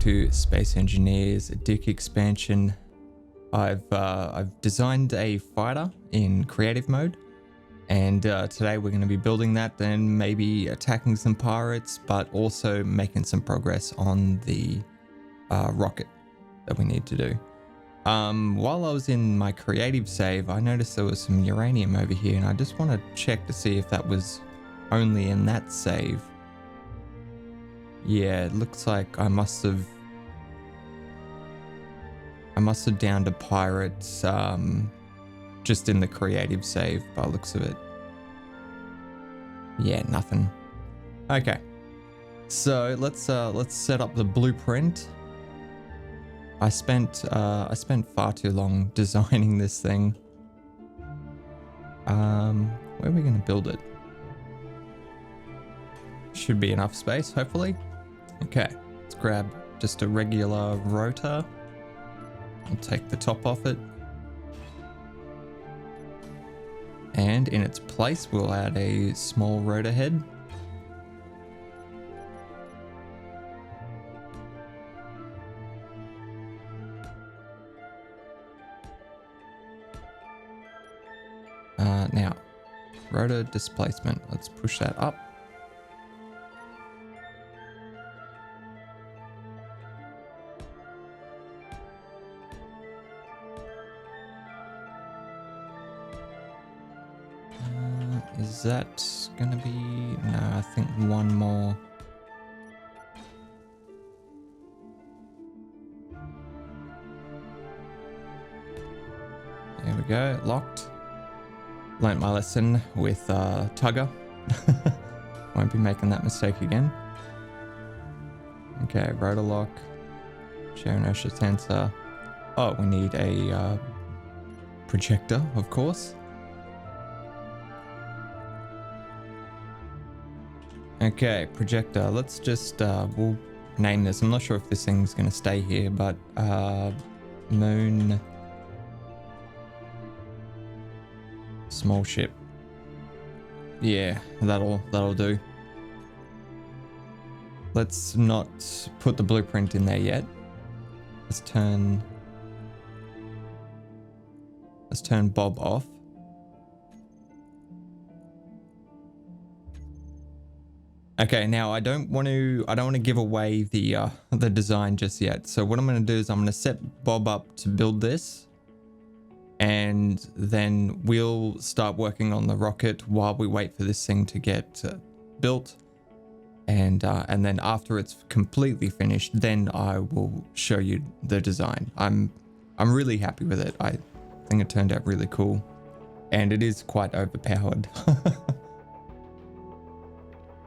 to Space Engineers DIC expansion. I've designed a fighter in creative mode, and today we're going to be building that, then maybe attacking some pirates, but also making some progress on the rocket that we need to do. While I was in my creative save, I noticed there was some uranium over here, and I just want to check to see if that was only in that save. Yeah, it looks like I must have downed a pirate just in the creative save by the looks of it. Yeah, nothing. Okay, so let's set up the blueprint. I spent far too long designing this thing. Where are we gonna build it? Should be enough space, hopefully. Okay, let's grab just a regular rotor. I'll take the top off it. And in its place, we'll add a small rotor head. Now, rotor displacement. Let's push that up. Is that gonna be... No, I think one more. There we go, locked. Learned my lesson with Tugger. Won't be making that mistake again. Okay, rotor lock. Shear inertia sensor. Oh, we need a projector, of course. Okay, projector. Let's just, we'll name this. I'm not sure if this thing's going to stay here, but moon small ship. Yeah, that'll do. Let's not put the blueprint in there yet. Let's turn Bob off. Okay, now I don't want to give away the design just yet. So what I'm going to do is I'm going to set Bob up to build this, and then we'll start working on the rocket while we wait for this thing to get built. And then after it's completely finished, then I will show you the design. I'm really happy with it. I think it turned out really cool, and it is quite overpowered.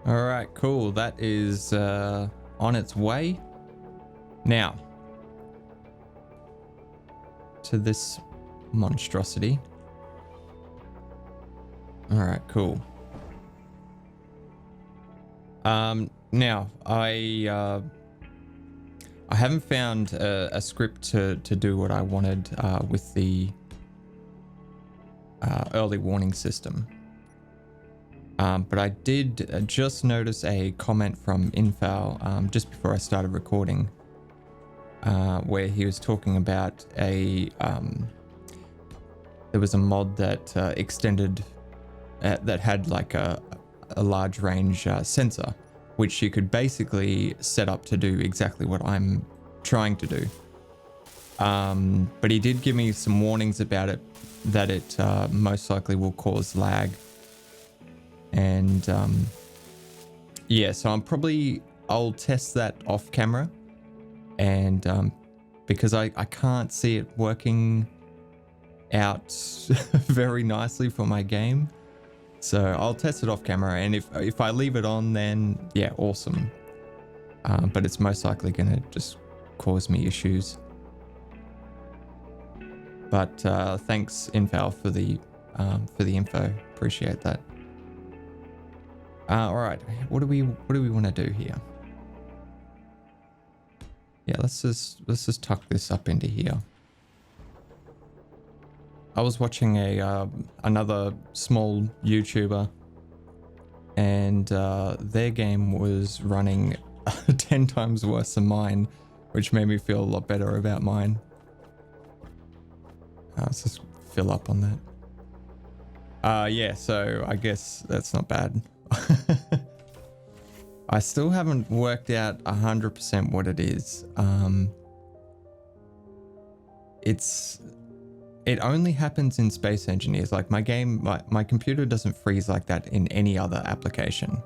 All right, cool. That is on its way. Now, to this monstrosity. All right, cool. Now, I haven't found a script to do what I wanted with the early warning system. But I did just notice a comment from Infal just before I started recording, where he was talking about there was a mod that extended, that had like a large range sensor, which you could basically set up to do exactly what I'm trying to do. But he did give me some warnings about it, that it most likely will cause lag. And yeah, so I'll test that off camera, and because I can't see it working out very nicely for my game, so I'll test it off camera, and if I leave it on, then yeah, awesome. But it's most likely gonna just cause me issues. But thanks Infal for the info, appreciate that. All right, what do we want to do here? Yeah, let's just tuck this up into here. I was watching another small YouTuber, and their game was running 10 times worse than mine which made me feel a lot better about mine. Let's just fill up on that. Yeah, so I guess that's not bad. I still haven't worked out 100% what it is. It only happens in Space Engineers. Like my computer doesn't freeze like that in any other application.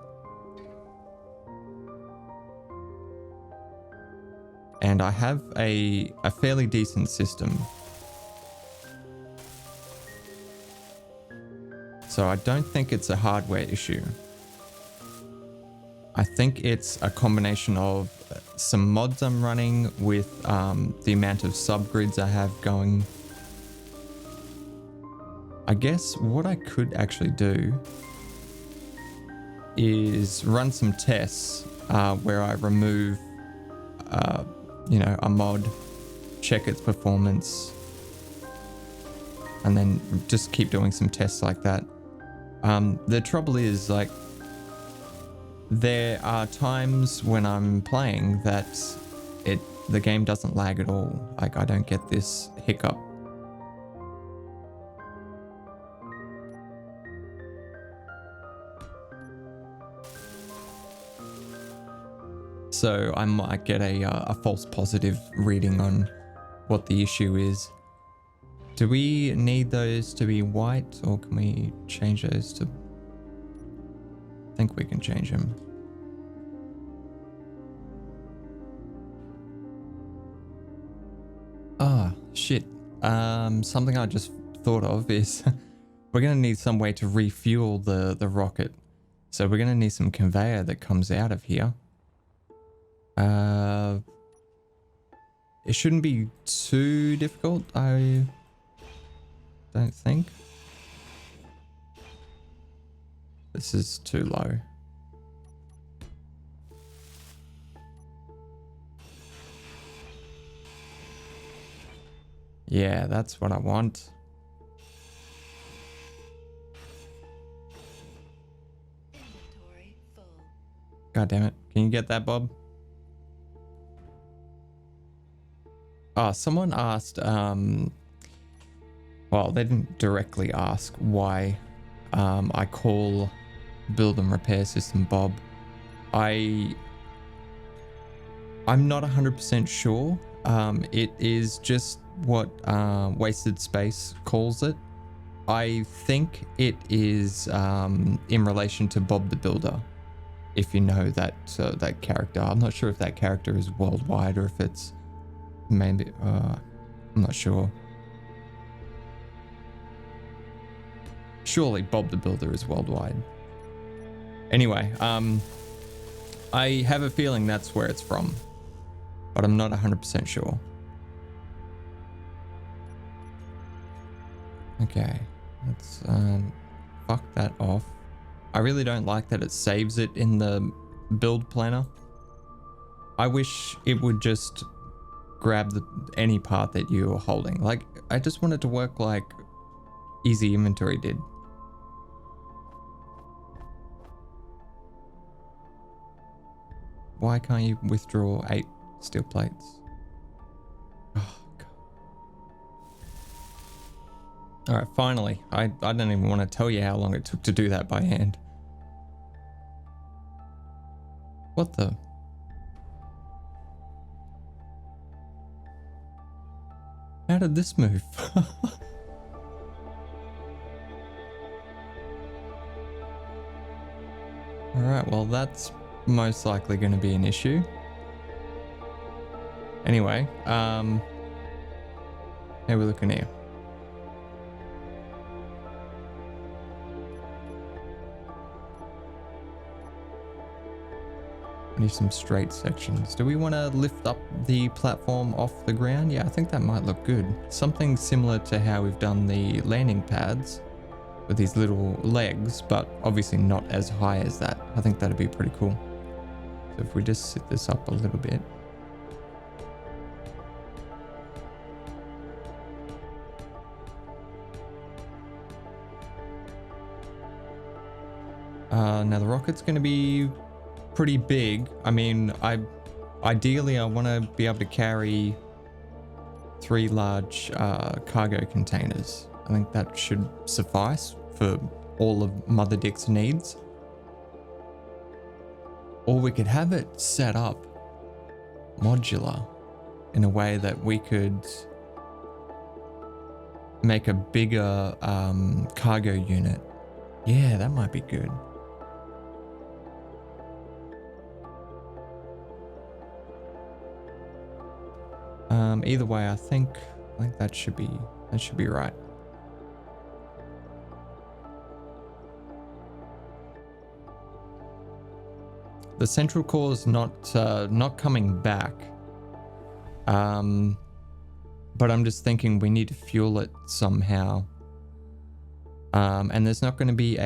And I have a fairly decent system. So I don't think it's a hardware issue. I think it's a combination of some mods I'm running with the amount of subgrids I have going. I guess what I could actually do is run some tests where I remove, you know, a mod, check its performance, and then just keep doing some tests like that. The trouble is, like, there are times when I'm playing that the game doesn't lag at all. Like, I don't get this hiccup. So I might get a false positive reading on what the issue is. Do we need those to be white, or can we change those to... I think we can change them. Ah, shit. Something I just thought of is we're going to need some way to refuel the rocket. So we're going to need some conveyor that comes out of here. It shouldn't be too difficult, I don't think. This is too low. Yeah, that's what I want. God damn it. Can you get that, Bob? Oh, someone asked, well, they didn't directly ask why I call build and repair system Bob. I'm not 100% sure. It is just what Wasted Space calls it. I think it is in relation to Bob the Builder, if you know that that character. I'm not sure if that character is worldwide or if it's maybe I'm not sure. Surely Bob the Builder is worldwide. Anyway, I have a feeling that's where it's from, but I'm not 100% sure. Okay, let's fuck that off. I really don't like that it saves it in the build planner. I wish it would just grab any part that you're holding. Like, I just want it to work like Easy Inventory did. Why can't you withdraw 8 steel plates? Oh, God. All right, finally. I don't even want to tell you how long it took to do that by hand. What the? How did this move? All right, well, that's most likely going to be an issue. Anyway, how are we looking here? I need some straight sections. Do we want to lift up the platform off the ground? Yeah, I think that might look good. Something similar to how we've done the landing pads with these little legs, but obviously not as high as that. I think that'd be pretty cool. So if we just sit this up a little bit. Now the rocket's going to be pretty big. I mean, I ideally I want to be able to carry 3 large cargo containers. I think that should suffice for all of Mother DIC's needs. Or we could have it set up modular in a way that we could make a bigger cargo unit. Yeah, that might be good. Either way, I think that should be right. The central core is not coming back. But I'm just thinking we need to fuel it somehow. And there's not going to be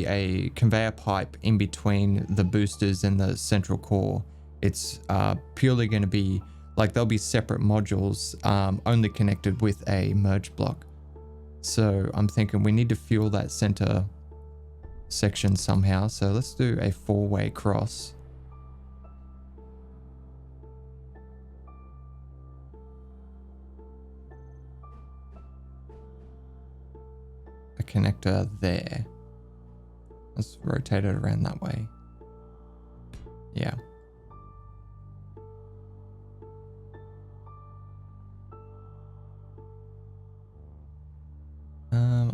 a conveyor pipe in between the boosters and the central core. It's purely going to be like there'll be separate modules only connected with a merge block. So I'm thinking we need to fuel that center section somehow. So let's do a 4-way cross. A connector there. Let's rotate it around that way. Yeah.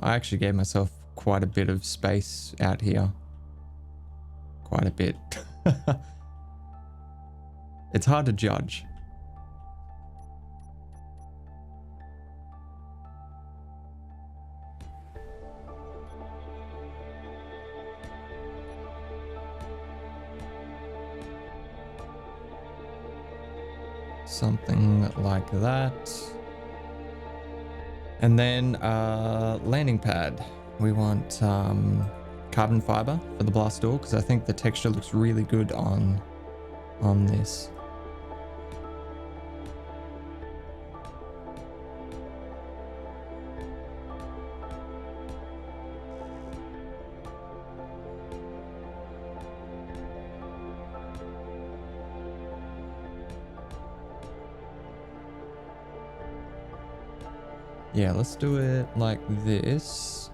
I actually gave myself quite a bit of space out here. Quite a bit. It's hard to judge. Something like that. And then landing pad. We want carbon fiber for the blast door because I think the texture looks really good on this. Yeah, let's do it like this.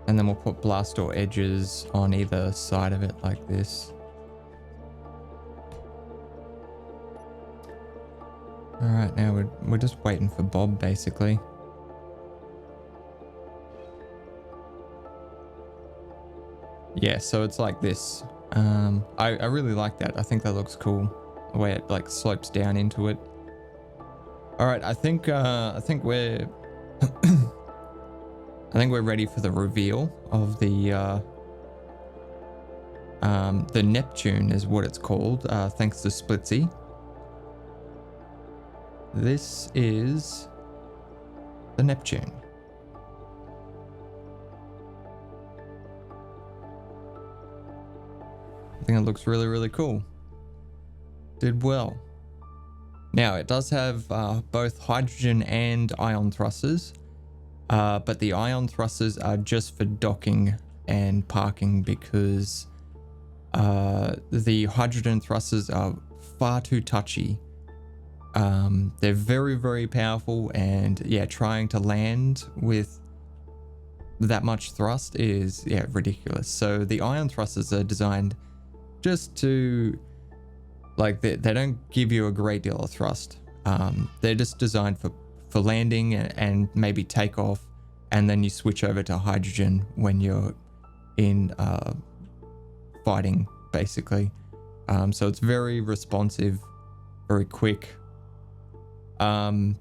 And then we'll put blast door edges on either side of it like this. All right, now we're just waiting for Bob basically. Yeah, so it's like this. I really like that. I think that looks cool, the way it like slopes down into it. All right, I think we're I think we're ready for the reveal of the Neptune is what it's called, thanks to Splitsy. This is the Neptune. I think it looks really, really cool. Did well. Now, it does have both hydrogen and ion thrusters, but the ion thrusters are just for docking and parking because the hydrogen thrusters are far too touchy. They're very, very powerful, and yeah, trying to land with that much thrust is ridiculous. So the ion thrusters are designed just to, like, they don't give you a great deal of thrust. They're just designed for landing and maybe takeoff, and then you switch over to hydrogen when you're in fighting, basically. So it's very responsive, very quick. The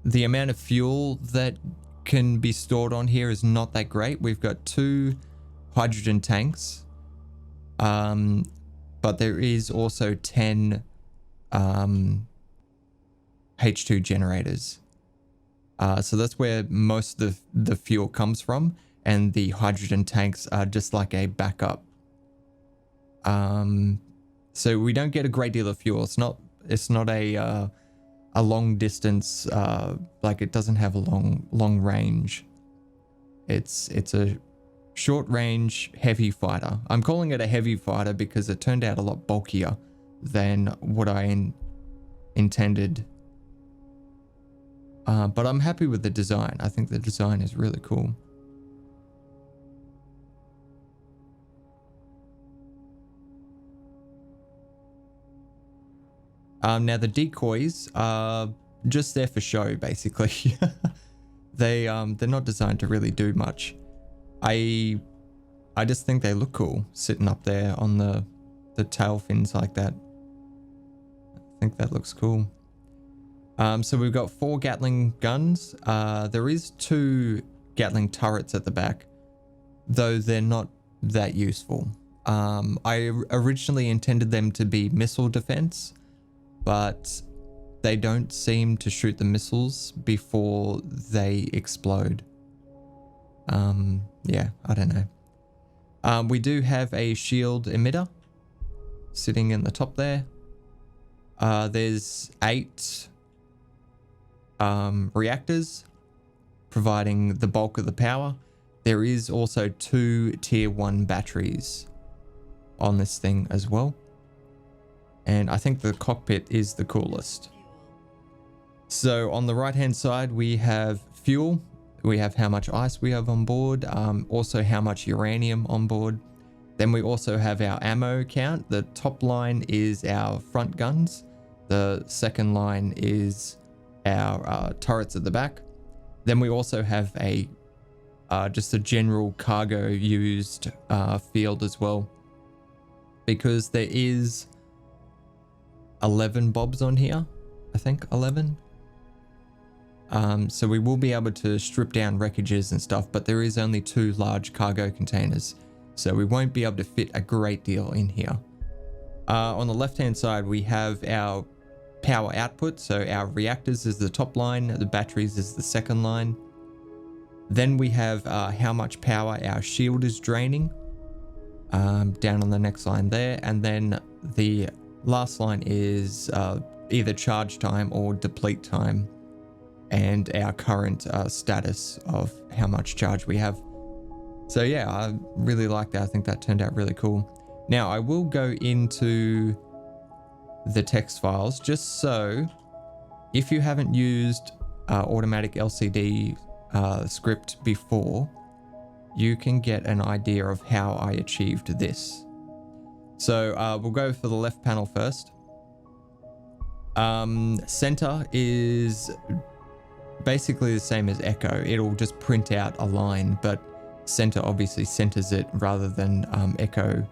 amount of fuel that can be stored on here is not that great. We've got 2 hydrogen tanks, but there is also 10 H2 generators. So that's where most of the fuel comes from, and the hydrogen tanks are just like a backup. So we don't get a great deal of fuel. It's not a a long distance, like it doesn't have a long range. It's a short range heavy fighter. I'm calling it a heavy fighter because it turned out a lot bulkier than what I intended. But I'm happy with the design. I think the design is really cool. Now the decoys are just there for show, basically. They're not designed to really do much. I just think they look cool sitting up there on the tail fins like that. I think that looks cool. So we've got 4 Gatling guns. There is 2 Gatling turrets at the back, though they're not that useful. I originally intended them to be missile defense, but they don't seem to shoot the missiles before they explode. Yeah, I don't know. We do have a shield emitter sitting in the top there. There's 8 reactors providing the bulk of the power. There is also 2 tier 1 batteries on this thing as well. And I think the cockpit is the coolest. So on the right hand side we have fuel. We have how much ice we have on board, also how much uranium on board. Then we also have our ammo count. The top line is our front guns. The second line is our turrets at the back. Then we also have a just a general cargo used field as well, because there is 11 bobs on here, I think 11. So we will be able to strip down wreckages and stuff, but there is only 2 large cargo containers, so we won't be able to fit a great deal in here. On the left hand side we have our power output, so our reactors is the top line, the batteries is the second line. Then we have how much power our shield is draining, down on the next line there, and then the last line is either charge time or deplete time, and our current status of how much charge we have. So yeah, I really like that. I think that turned out really cool. Now I will go into the text files just so if you haven't used automatic LCD script before, you can get an idea of how I achieved this. So we'll go for the left panel first. Center is basically the same as echo. It'll just print out a line, but center obviously centers it rather than echo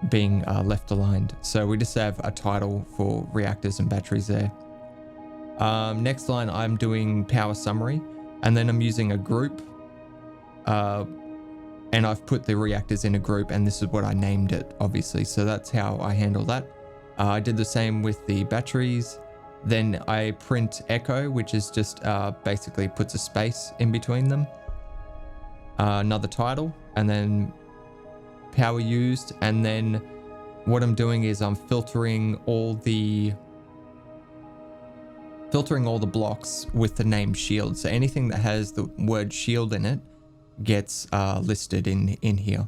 being left aligned. So we just have a title for reactors and batteries there. Next line I'm doing power summary, and then I'm using a group, and I've put the reactors in a group, and this is what I named it, obviously. So that's how I handle that. I did the same with the batteries. Then I print echo, which is just basically puts a space in between them. Another title, and then power used. And then what I'm doing is I'm filtering all the blocks with the name shield. So anything that has the word shield in it gets listed in here.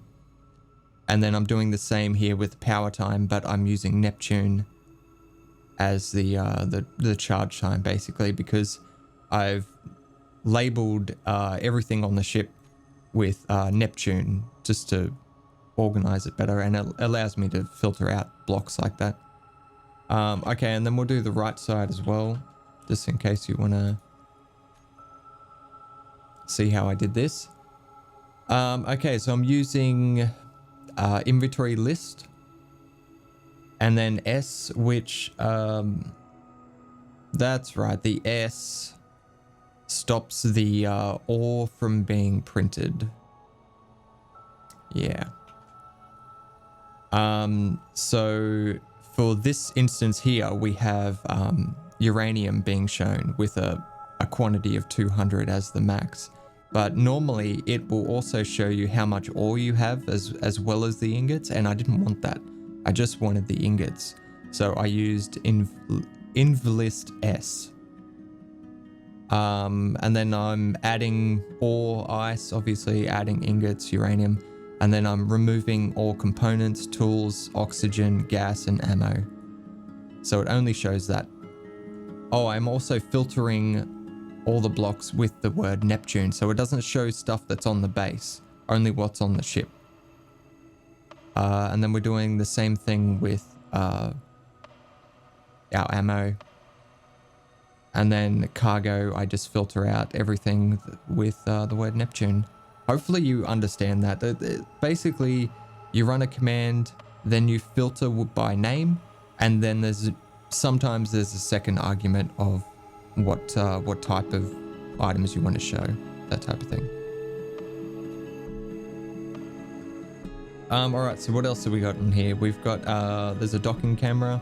And then I'm doing the same here with power time, but I'm using Neptune as the charge time, basically, because I've labeled everything on the ship with Neptune just to organize it better, and it allows me to filter out blocks like that. Okay, and then we'll do the right side as well, just in case you want to see how I did this. Okay, so I'm using inventory list, and then S, which that's right, the S stops the ore from being printed. Yeah. So for this instance here, we have uranium being shown with a quantity of 200 as the max. But normally it will also show you how much ore you have as well as the ingots, and I didn't want that. I just wanted the ingots. So I used Invalist S. And then I'm adding ore, ice, obviously adding ingots, uranium, and then I'm removing all components, tools, oxygen, gas, and ammo. So it only shows that. Oh, I'm also filtering all the blocks with the word Neptune, so it doesn't show stuff that's on the base, only what's on the ship. And then we're doing the same thing with our ammo. And then cargo, I just filter out everything with the word Neptune. Hopefully you understand that. Basically, you run a command, then you filter by name, and then sometimes there's a second argument of what type of items you want to show, that type of thing. All right, so what else have we got in here? We've got there's a docking camera.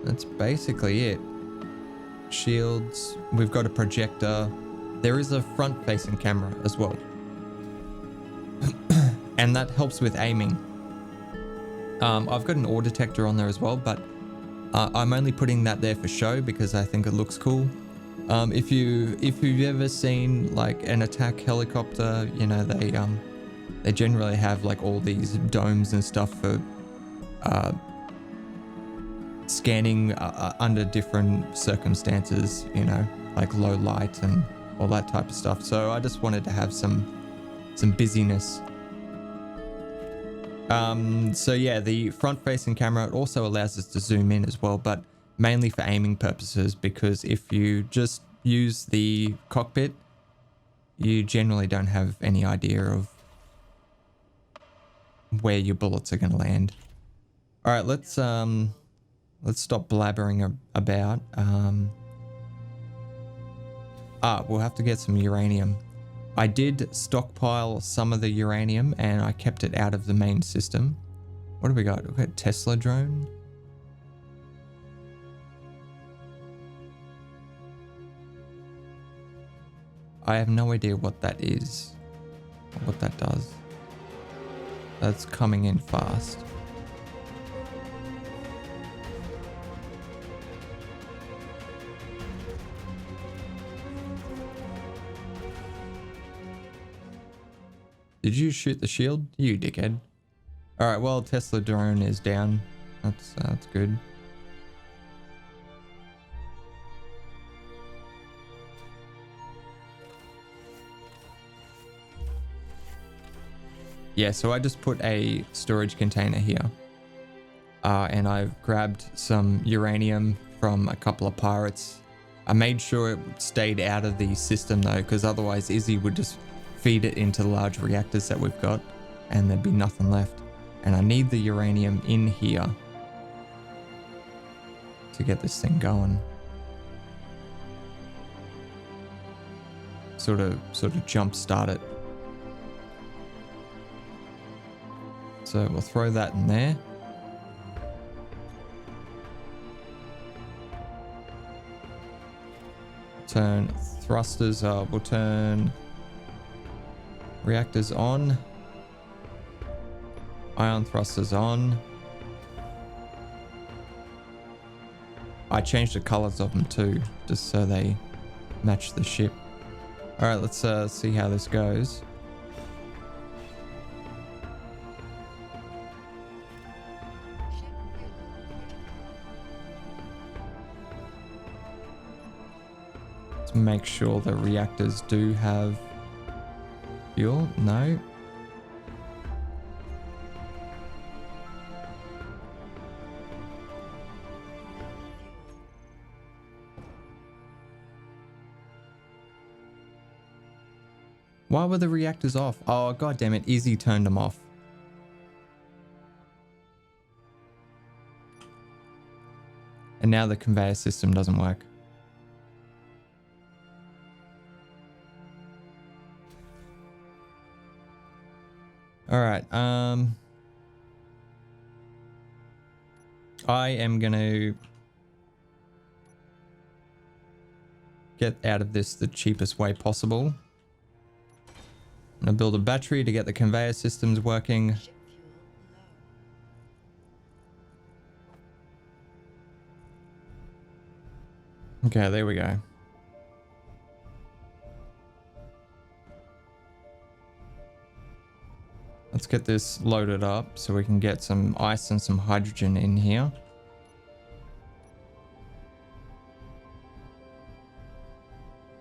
That's basically it. Shields. We've got a projector. There is a front-facing camera as well, and that helps with aiming. I've got an ore detector on there as well, but I'm only putting that there for show because I think it looks cool. If you've ever seen like an attack helicopter, you know, they generally have like all these domes and stuff for scanning under different circumstances, you know, like low light and all that type of stuff. So I just wanted to have some busyness. So yeah, the front-facing camera also allows us to zoom in as well, but mainly for aiming purposes, because if you just use the cockpit, you generally don't have any idea of where your bullets are going to land. All right, let's stop blabbering about. We'll have to get some uranium. I did stockpile some of the uranium and I kept it out of the main system. What do we got? We've got Tesla drone. I have no idea what that is, or what that does. That's coming in fast. Did you shoot the shield? You dickhead. Alright, well, Tesla drone is down. That's good. Yeah, so I just put a storage container here. And I've grabbed some uranium from a couple of pirates. I made sure it stayed out of the system though, because otherwise Izzy would just feed it into the large reactors that we've got and there'd be nothing left. And I need the uranium in here to get this thing going. Sort of jump start it. So we'll throw that in there. Turn thrusters, we'll turn reactors on. Ion thrusters on. I changed the colors of them too, just so they match the ship. All right, let's see how this goes. Let's make sure the reactors do have fuel. No. Why were the reactors off? Oh, god damn it. Izzy turned them off. And now the conveyor system doesn't work. All right. I am going to get out of this the cheapest way possible. I'm going to build a battery to get the conveyor systems working. Okay, there we go. Let's get this loaded up so we can get some ice and some hydrogen in here.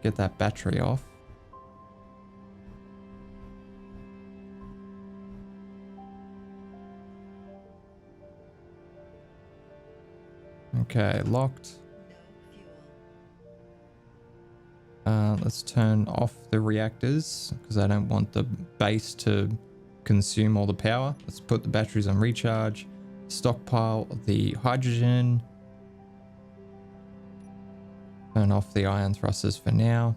Get that battery off. Okay, locked. Let's turn off the reactors because I don't want the base to consume all the power. Let's put the batteries on recharge. Stockpile the hydrogen. Turn off the ion thrusters for now.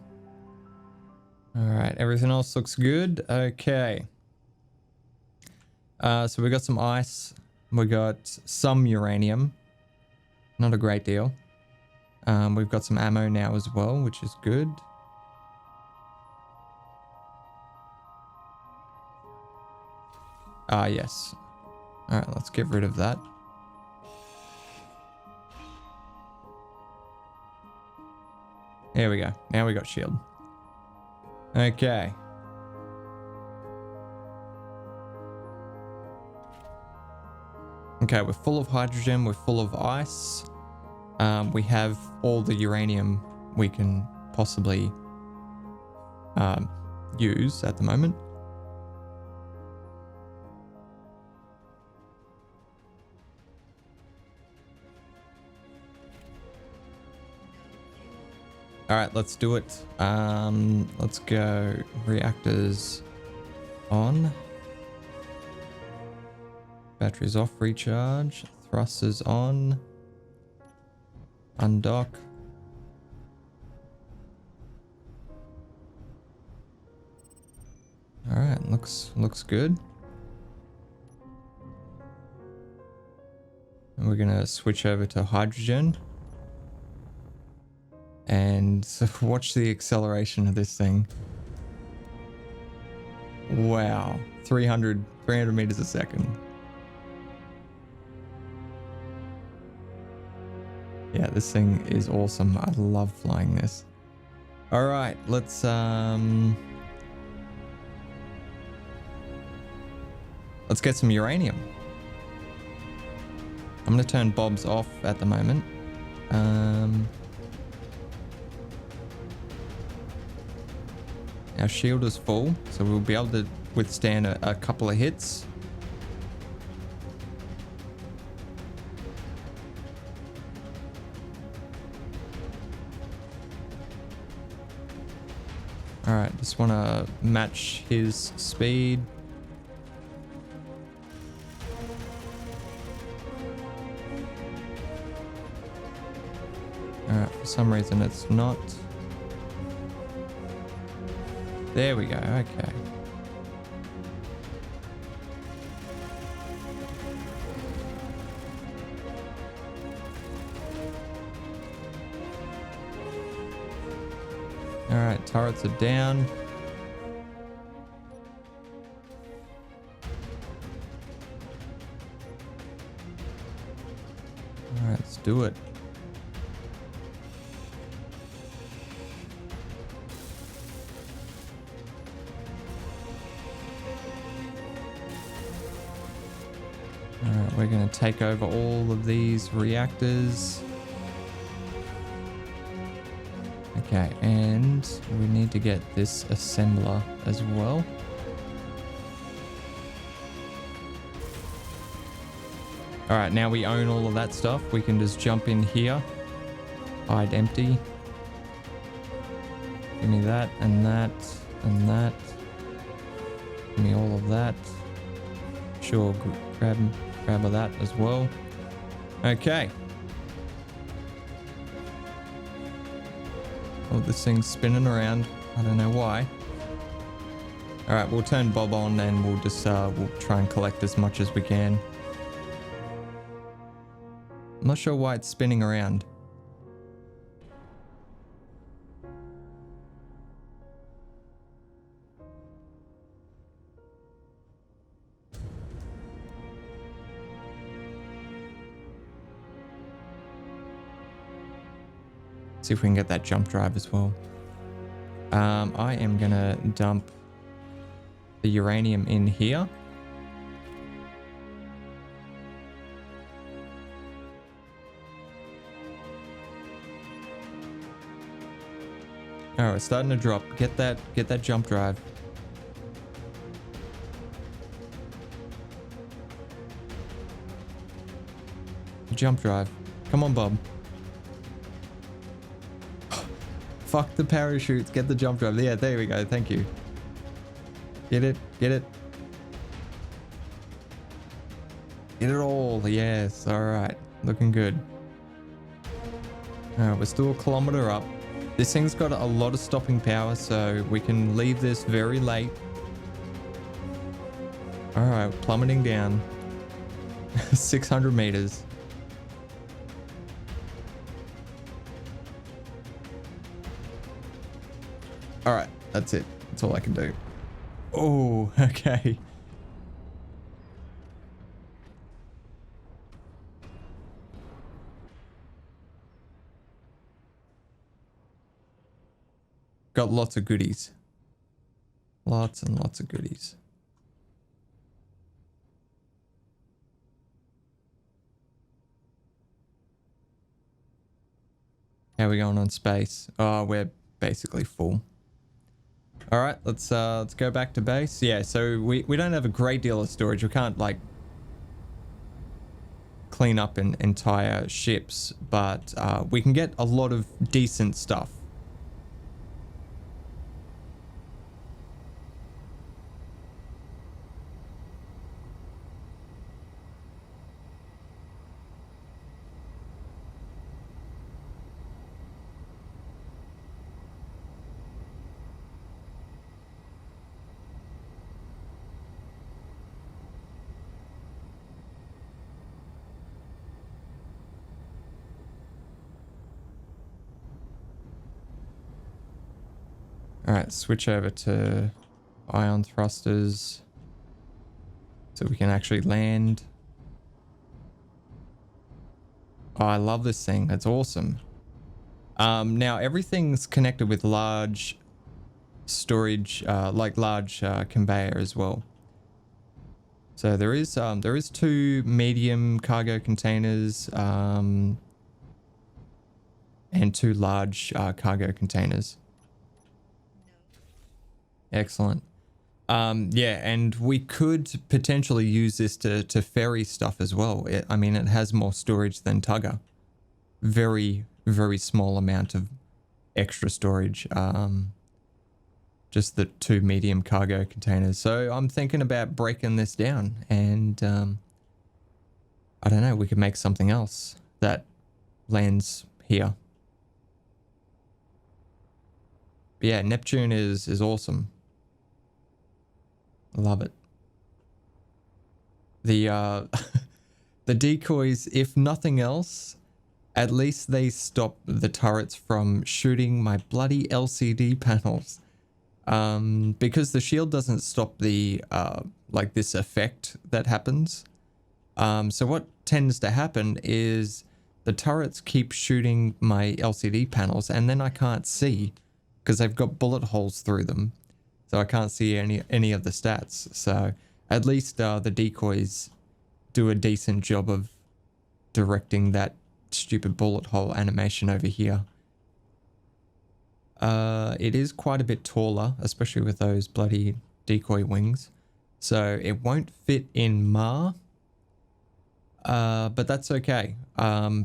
All right, everything else looks good. Okay. So we got some ice. We got some uranium. Not a great deal. We've got some ammo now as well, which is good. Yes. All right, let's get rid of that. There we go. Now we got shield. Okay. Okay, we're full of hydrogen. We're full of ice. We have all the uranium we can possibly use at the moment. All right, let's do it. Let's go reactors on. Batteries off, recharge. Thrusters on. Undock. All right, looks good. And we're gonna switch over to hydrogen. And watch the acceleration of this thing. Wow, 300 meters a second. Yeah, this thing is awesome. I love flying this. All right, let's get some uranium. I'm gonna turn Bob's off at the moment. Our shield is full, so we'll be able to withstand a couple of hits. All right, just want to match his speed. All right, for some reason it's not. There we go, okay. All right, turrets are down. All right, let's do it. All right, we're going to take over all of these reactors. Okay, and we need to get this assembler as well. All right, now we own all of that stuff. We can just jump in here. Hide empty. Give me that and that and that. Give me all of that. Sure, grab that as well. Okay. Oh, this thing's spinning around. I don't know why. All right, we'll turn Bob on and we'll just we'll try and collect as much as we can. I'm not sure why it's spinning around. See if we can get that jump drive as well. I am gonna dump the uranium in here. Oh, it's starting to drop. Get that jump drive. Jump drive. Come on, Bob. Fuck the parachutes. Get the jump drive. Yeah, there we go. Thank you. Get it. Get it. Get it all. Yes. All right. Looking good. All right, we're still a kilometer up. This thing's got a lot of stopping power, so we can leave this very late. All right, plummeting down. 600 meters. All right, that's it. That's all I can do. Oh, okay. Got lots of goodies. Lots and lots of goodies. How are we going on space? Oh, we're basically full. All right, let's go back to base. Yeah, so we don't have a great deal of storage. We can't like clean up entire ships, but we can get a lot of decent stuff. All right, switch over to ion thrusters so we can actually land. Oh, I love this thing. It's awesome. Now everything's connected with large storage, like large conveyor as well. So there is 2 medium cargo containers and 2 large cargo containers. Excellent. Yeah, and we could potentially use this to ferry stuff as well. I mean, it has more storage than Tugger. Very, very small amount of extra storage. Just the 2 medium cargo containers. So I'm thinking about breaking this down and I don't know, we could make something else that lands here. But yeah, Neptune is awesome. Love it. The the decoys, if nothing else, at least they stop the turrets from shooting my bloody LCD panels. Because the shield doesn't stop the like this effect that happens. So what tends to happen is the turrets keep shooting my LCD panels and then I can't see because they've got bullet holes through them. So I can't see any of the stats. So at least the decoys do a decent job of directing that stupid bullet hole animation over here. It is quite a bit taller, especially with those bloody decoy wings. So it won't fit in Ma. But that's okay.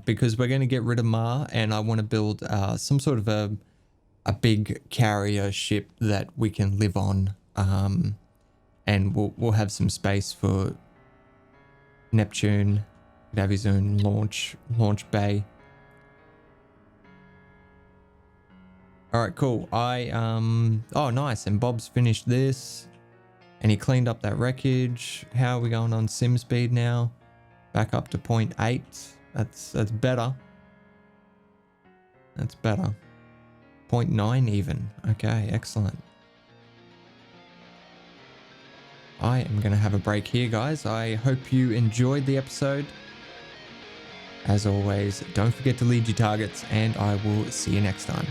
Because we're going to get rid of Ma and I want to build some sort of a big carrier ship that we can live on, and we'll have some space for Neptune, have his own launch bay. All right, cool. Oh nice, and Bob's finished this and he cleaned up that wreckage. How are we going on sim speed now? Back up to 0.8. That's better. That's better. 0.9 even. Okay, excellent. I am going to have a break here, guys. I hope you enjoyed the episode. As always, don't forget to lead your targets, and I will see you next time.